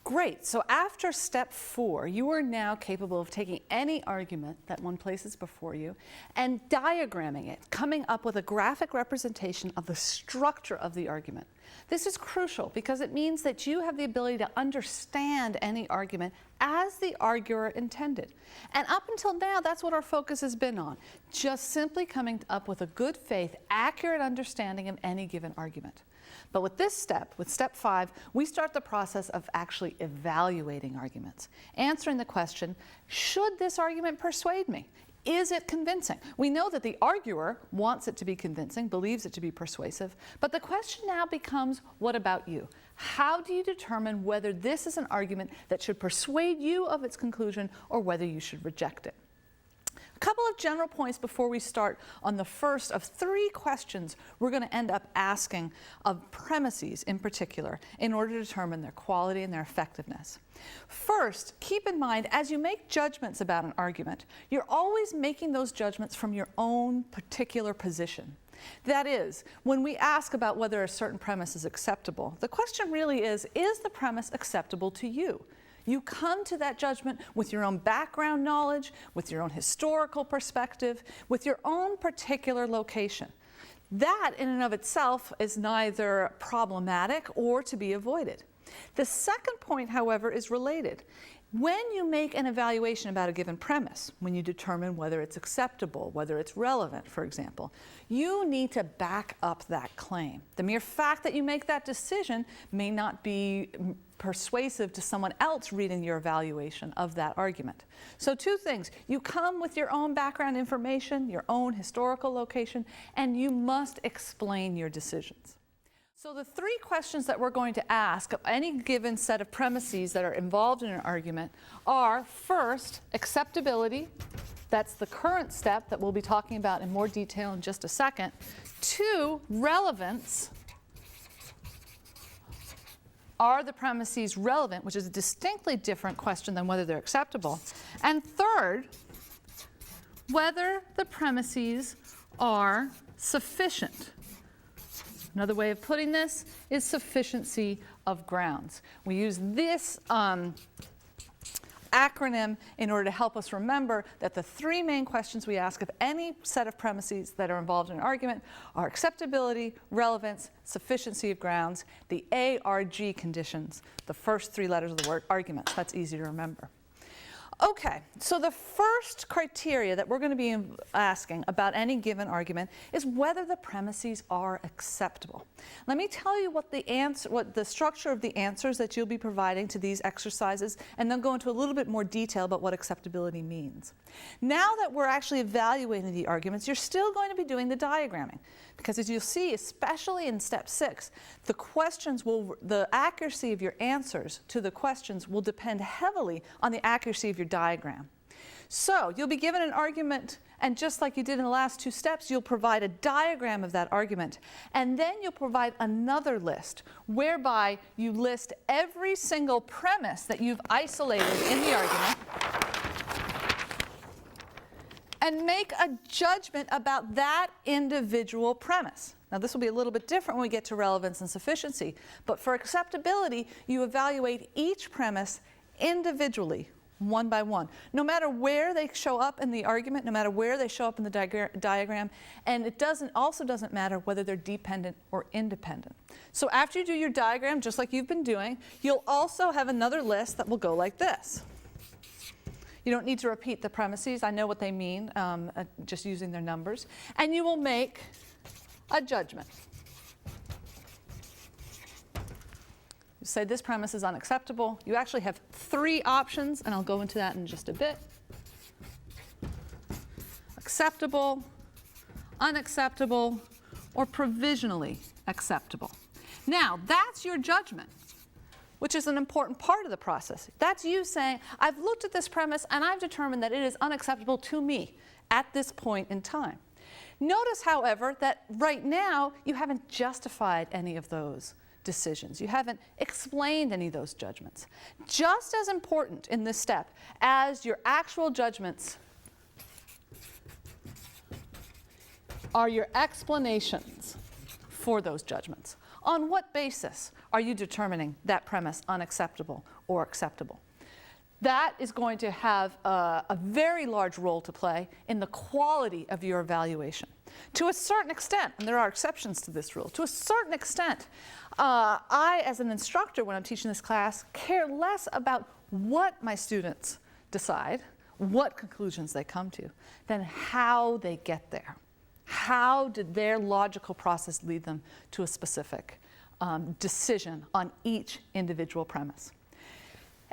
Great. So after step 4, you are now capable of taking any argument that one places before you and diagramming it, coming up with a graphic representation of the structure of the argument. This is crucial because it means that you have the ability to understand any argument as the arguer intended. And up until now, that's what our focus has been on, just simply coming up with a good faith, accurate understanding of any given argument. But with this step, with step 5, we start the process of actually evaluating arguments, answering the question, should this argument persuade me? Is it convincing? We know that the arguer wants it to be convincing, believes it to be persuasive, but the question now becomes, what about you? How do you determine whether this is an argument that should persuade you of its conclusion or whether you should reject it? A couple of general points before we start on the first of 3 questions we're going to end up asking of premises in particular in order to determine their quality and their effectiveness. First, keep in mind as you make judgments about an argument, you're always making those judgments from your own particular position. That is, when we ask about whether a certain premise is acceptable, the question really is the premise acceptable to you? You come to that judgment with your own background knowledge, with your own historical perspective, with your own particular location. That in and of itself is neither problematic or to be avoided. The second point, however, is related. When you make an evaluation about a given premise, when you determine whether it's acceptable, whether it's relevant, for example, you need to back up that claim. The mere fact that you make that decision may not be persuasive to someone else reading your evaluation of that argument. So 2 things. You come with your own background information, your own historical location, and you must explain your decisions. So the 3 questions that we're going to ask of any given set of premises that are involved in an argument are, first, acceptability. That's the current step that we'll be talking about in more detail in just a second. 2, relevance. Are the premises relevant, which is a distinctly different question than whether they're acceptable. And third, whether the premises are sufficient. Another way of putting this is sufficiency of grounds. We use this acronym in order to help us remember that the 3 main questions we ask of any set of premises that are involved in an argument are acceptability, relevance, sufficiency of grounds, the ARG conditions, the first 3 letters of the word argument. That's easy to remember. Okay, so the first criteria that we're going to be asking about any given argument is whether the premises are acceptable. Let me tell you what the structure of the answers that you'll be providing to these exercises, and then go into a little bit more detail about what acceptability means. Now that we're actually evaluating the arguments, you're still going to be doing the diagramming, because as you'll see, especially in step 6, the accuracy of your answers to the questions will depend heavily on the accuracy of your diagram. So you'll be given an argument, and just like you did in the last 2 steps, you'll provide a diagram of that argument, and then you'll provide another list whereby you list every single premise that you've isolated in the argument and make a judgment about that individual premise. Now, this will be a little bit different when we get to relevance and sufficiency, but for acceptability, you evaluate each premise individually, one by one, no matter where they show up in the argument, no matter where they show up in the diagram, and it also doesn't matter whether they're dependent or independent. So after you do your diagram, just like you've been doing, you'll also have another list that will go like this. You don't need to repeat the premises. I know what they mean, just using their numbers. And you will make a judgment. You say this premise is unacceptable. You actually have 3 options, and I'll go into that in just a bit. Acceptable, unacceptable, or provisionally acceptable. Now, that's your judgment, which is an important part of the process. That's you saying, I've looked at this premise and I've determined that it is unacceptable to me at this point in time. Notice, however, that right now you haven't justified any of those decisions. You haven't explained any of those judgments. Just as important in this step as your actual judgments are your explanations for those judgments. On what basis are you determining that premise unacceptable or acceptable. That is going to have a very large role to play in the quality of your evaluation. To a certain extent, and there are exceptions to this rule, to a certain extent, I, as an instructor, when I'm teaching this class, care less about what my students decide, what conclusions they come to, than how they get there. How did their logical process lead them to a specific decision on each individual premise?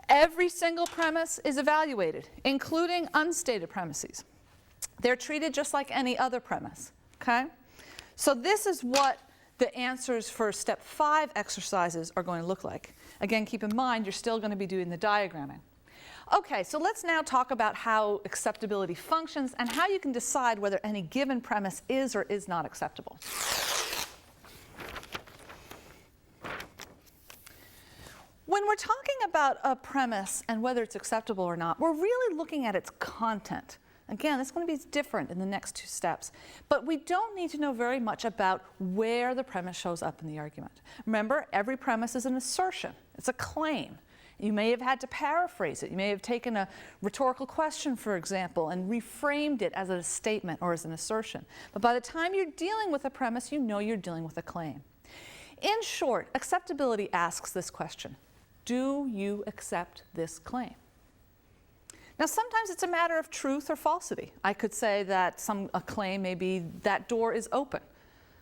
Every single premise is evaluated, including unstated premises. They're treated just like any other premise, okay? So this is what the answers for step 5 exercises are going to look like. Again, keep in mind, you're still going to be doing the diagramming. Okay, so let's now talk about how acceptability functions and how you can decide whether any given premise is or is not acceptable. When we're talking about a premise and whether it's acceptable or not, we're really looking at its content. Again, it's going to be different in the next 2 steps. But we don't need to know very much about where the premise shows up in the argument. Remember, every premise is an assertion. It's a claim. You may have had to paraphrase it. You may have taken a rhetorical question, for example, and reframed it as a statement or as an assertion. But by the time you're dealing with a premise, you know you're dealing with a claim. In short, acceptability asks this question: do you accept this claim? Now, sometimes it's a matter of truth or falsity. I could say that a claim may be that door is open,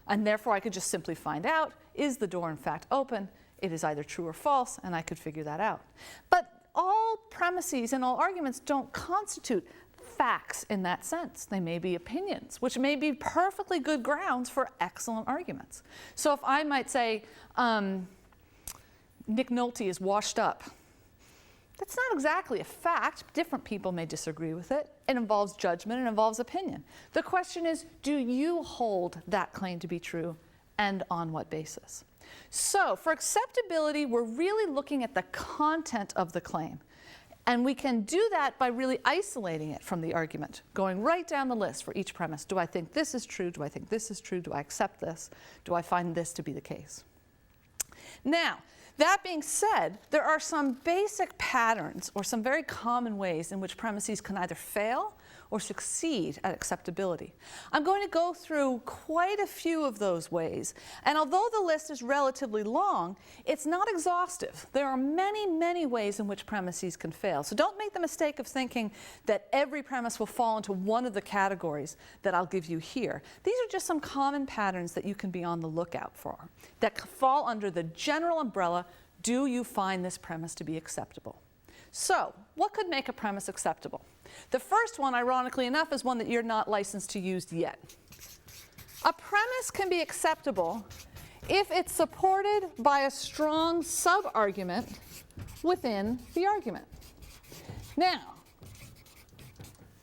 and therefore I could just simply find out, is the door in fact open? It is either true or false, and I could figure that out. But all premises and all arguments don't constitute facts in that sense. They may be opinions, which may be perfectly good grounds for excellent arguments. So if I might say, Nick Nolte is washed up, that's not exactly a fact. Different people may disagree with it. It involves judgment, it involves opinion. The question is, do you hold that claim to be true, and on what basis? So for acceptability, we're really looking at the content of the claim. And we can do that by really isolating it from the argument, going right down the list for each premise. Do I think this is true? Do I think this is true? Do I accept this? Do I find this to be the case? Now, that being said, there are some basic patterns or some very common ways in which premises can either fail or succeed at acceptability. I'm going to go through quite a few of those ways, and although the list is relatively long, it's not exhaustive. There are many, many ways in which premises can fail. So don't make the mistake of thinking that every premise will fall into one of the categories that I'll give you here. These are just some common patterns that you can be on the lookout for, that fall under the general umbrella, do you find this premise to be acceptable? So, what could make a premise acceptable? The first one, ironically enough, is one that you're not licensed to use yet. A premise can be acceptable if it's supported by a strong sub-argument within the argument. Now,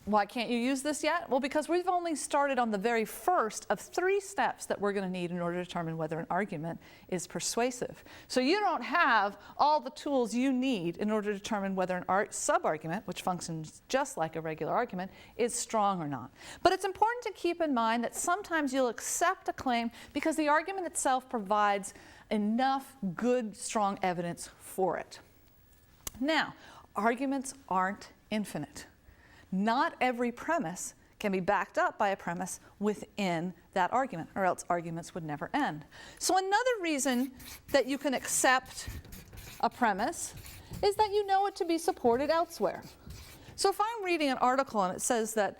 why can't you use this yet? Well, because we've only started on the very first of 3 steps that we're going to need in order to determine whether an argument is persuasive. So you don't have all the tools you need in order to determine whether an sub-argument, which functions just like a regular argument, is strong or not. But it's important to keep in mind that sometimes you'll accept a claim because the argument itself provides enough good, strong evidence for it. Now, arguments aren't infinite. Not every premise can be backed up by a premise within that argument, or else arguments would never end. So another reason that you can accept a premise is that you know it to be supported elsewhere. So if I'm reading an article and it says that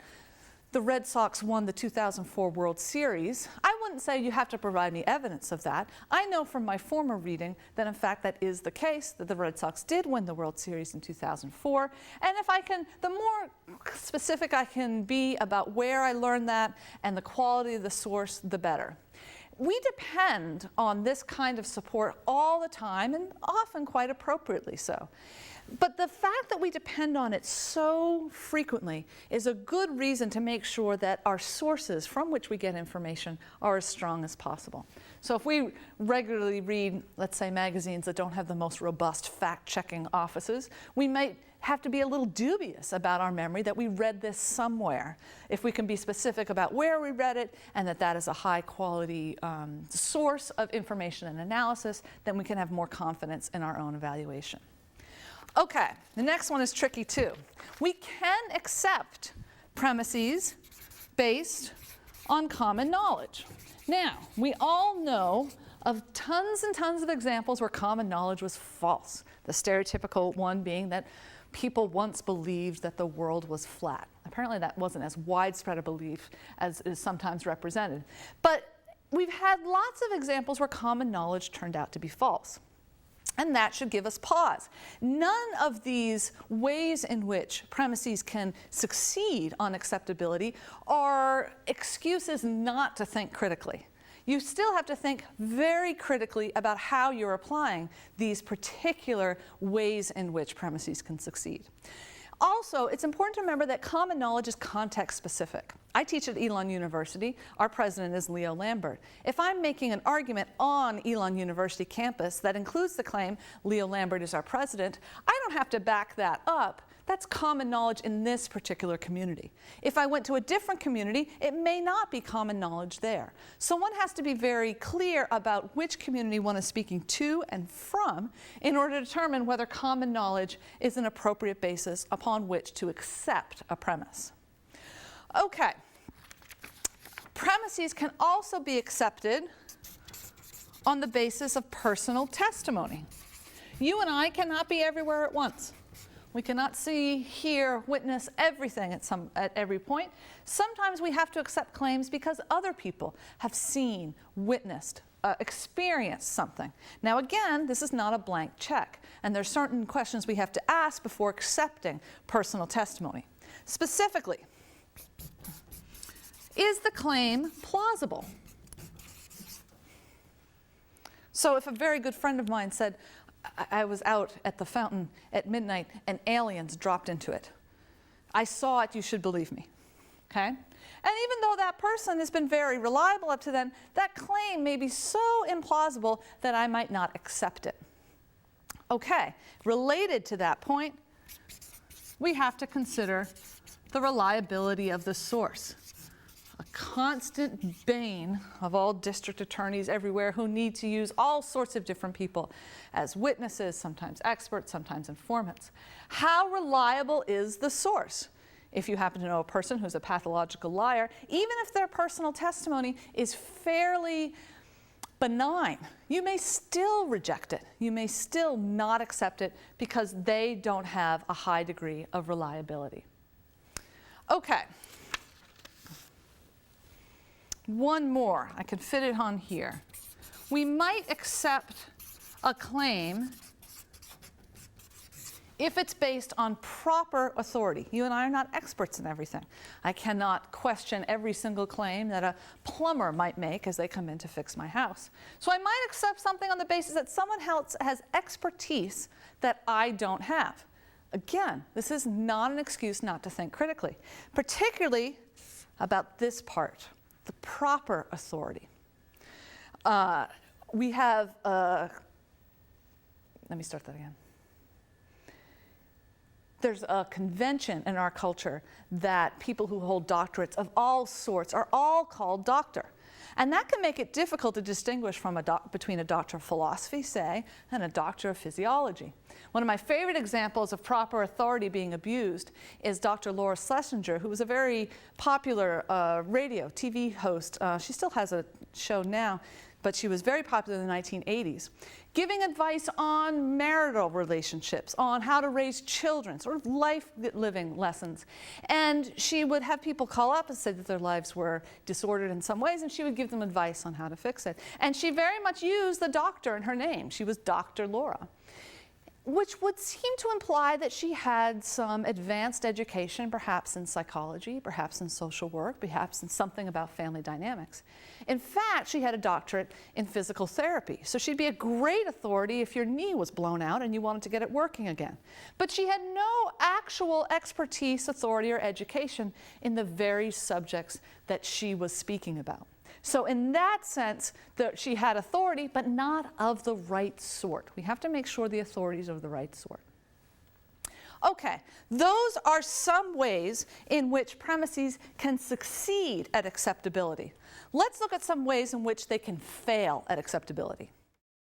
the Red Sox won the 2004 World Series, I wouldn't say you have to provide me evidence of that. I know from my former reading that in fact that is the case, that the Red Sox did win the World Series in 2004. And if I can, the more specific I can be about where I learned that and the quality of the source, the better. We depend on this kind of support all the time, and often quite appropriately so. But the fact that we depend on it so frequently is a good reason to make sure that our sources from which we get information are as strong as possible. So if we regularly read, let's say, magazines that don't have the most robust fact-checking offices, we might have to be a little dubious about our memory that we read this somewhere. If we can be specific about where we read it and that that is a high-quality source of information and analysis, then we can have more confidence in our own evaluation. Okay, the next one is tricky too. We can accept premises based on common knowledge. Now, we all know of tons and tons of examples where common knowledge was false. The stereotypical one being that people once believed that the world was flat. Apparently that wasn't as widespread a belief as is sometimes represented. But we've had lots of examples where common knowledge turned out to be false. And that should give us pause. None of these ways in which premises can succeed on acceptability are excuses not to think critically. You still have to think very critically about how you're applying these particular ways in which premises can succeed. Also, it's important to remember that common knowledge is context specific. I teach at Elon University. Our president is Leo Lambert. If I'm making an argument on Elon University campus that includes the claim Leo Lambert is our president, I don't have to back that up. That's common knowledge in this particular community. If I went to a different community, it may not be common knowledge there. So one has to be very clear about which community one is speaking to and from in order to determine whether common knowledge is an appropriate basis upon which to accept a premise. Okay. Premises can also be accepted on the basis of personal testimony. You and I cannot be everywhere at once. We cannot see, hear, witness everything at every point. Sometimes we have to accept claims because other people have seen, witnessed, experienced something. Now again, this is not a blank check, and there are certain questions we have to ask before accepting personal testimony. Specifically, is the claim plausible? So if a very good friend of mine said, I was out at the fountain at midnight and aliens dropped into it. I saw it, you should believe me. Okay? And even though that person has been very reliable up to then, that claim may be so implausible that I might not accept it. Okay, related to that point, we have to consider the reliability of the source. A constant bane of all district attorneys everywhere who need to use all sorts of different people as witnesses, sometimes experts, sometimes informants. How reliable is the source? If you happen to know a person who's a pathological liar, even if their personal testimony is fairly benign, you may still reject it. You may still not accept it because they don't have a high degree of reliability. Okay. One more, I can fit it on here. We might accept a claim if it's based on proper authority. You and I are not experts in everything. I cannot question every single claim that a plumber might make as they come in to fix my house. So I might accept something on the basis that someone else has expertise that I don't have. Again, this is not an excuse not to think critically, particularly about this part. The proper authority. We have, let me start that again. There's a convention in our culture that people who hold doctorates of all sorts are all called doctor. And that can make it difficult to distinguish from between a doctor of philosophy, say, and a doctor of physiology. One of my favorite examples of proper authority being abused is Dr. Laura Schlesinger, who was a very popular radio, TV host. She still has a show now, but she was very popular in the 1980s, giving advice on marital relationships, on how to raise children, sort of life-living lessons. And she would have people call up and say that their lives were disordered in some ways, and she would give them advice on how to fix it. And she very much used the doctor in her name. She was Dr. Laura, which would seem to imply that she had some advanced education, perhaps in psychology, perhaps in social work, perhaps in something about family dynamics. In fact, she had a doctorate in physical therapy, so she'd be a great authority if your knee was blown out and you wanted to get it working again. But she had no actual expertise, authority, or education in the very subjects that she was speaking about. So in that sense, she had authority, but not of the right sort. We have to make sure the authorities are of the right sort. Okay, those are some ways in which premises can succeed at acceptability. Let's look at some ways in which they can fail at acceptability.